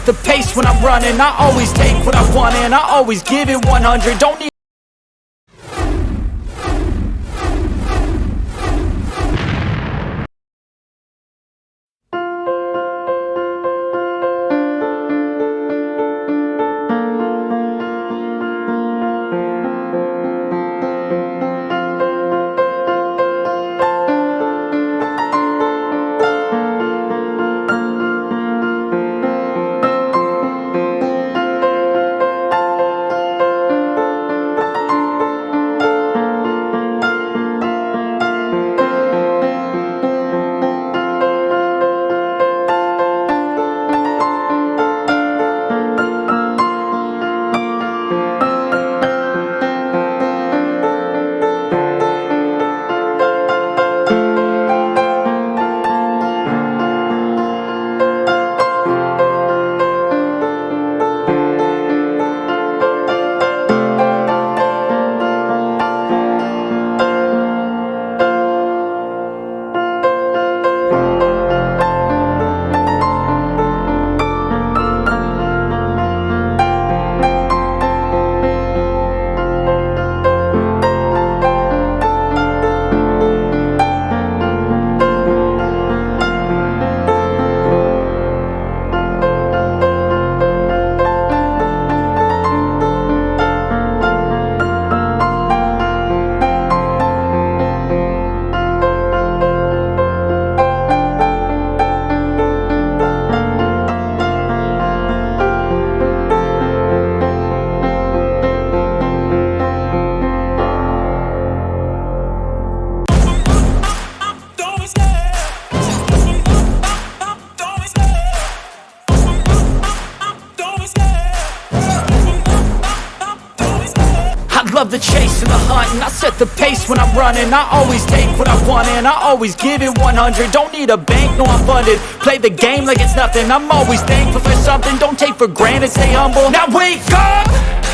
set the pace when I'm running. I always take what I want and I always give it 100. Don't need love the chase and the hunt, and I set the pace when I'm running. I always take what I want and I always give it 100. Don't need a bank, no I'm funded. Play the game like it's nothing. I'm always thankful for something. Don't take for granted, stay humble. Now wake up!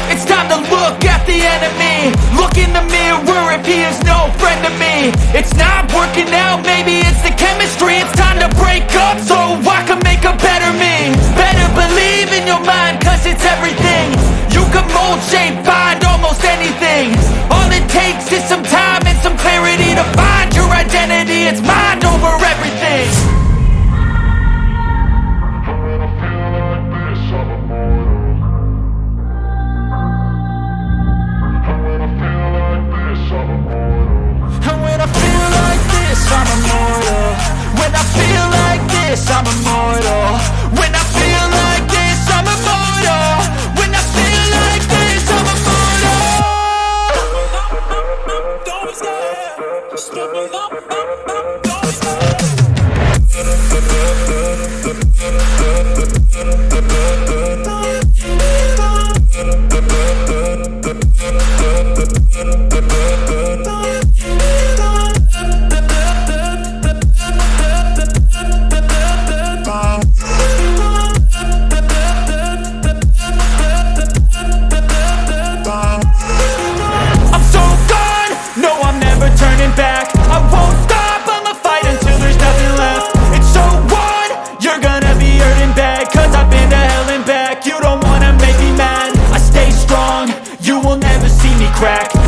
It's time to look at the enemy. Look in the mirror if he is no friend to me. It's not working out, maybe it's the chemistry. It's time to break up so I can make a better me. Better believe in your mind, cause it's everything. You can mold, shape, find almost anything. All it takes is some time and some clarity to find your identity. It's mind over everything. I'm immortal. When I feel like this, I'm immortal. When I feel like this, I'm immortal. When I feel like this, I'm immortal. Don't stop, stop, don't stop.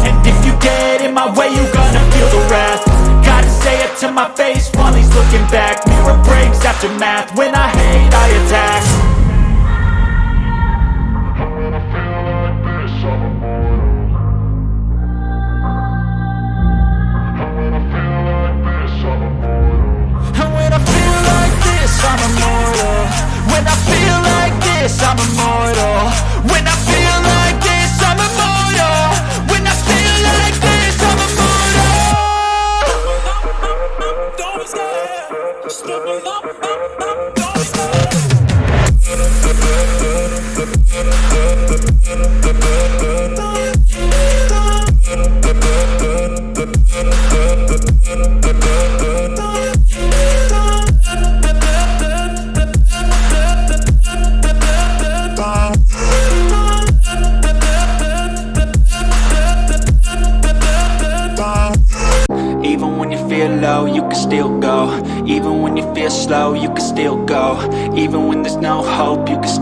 And if you get in my way, you gonna feel the wrath. Gotta say it to my face while he's looking back. Mirror breaks after math. When I hate, I attack. And when I feel like this, I'm immortal. When I feel like this, I'm immortal. When I feel like this, I'm immortal. When I feel like this, I'm immortal. Don't stop, don't stop. Even when you feel low, you can still go. Even when you feel slow, you can still go. Even when there's no hope, you can still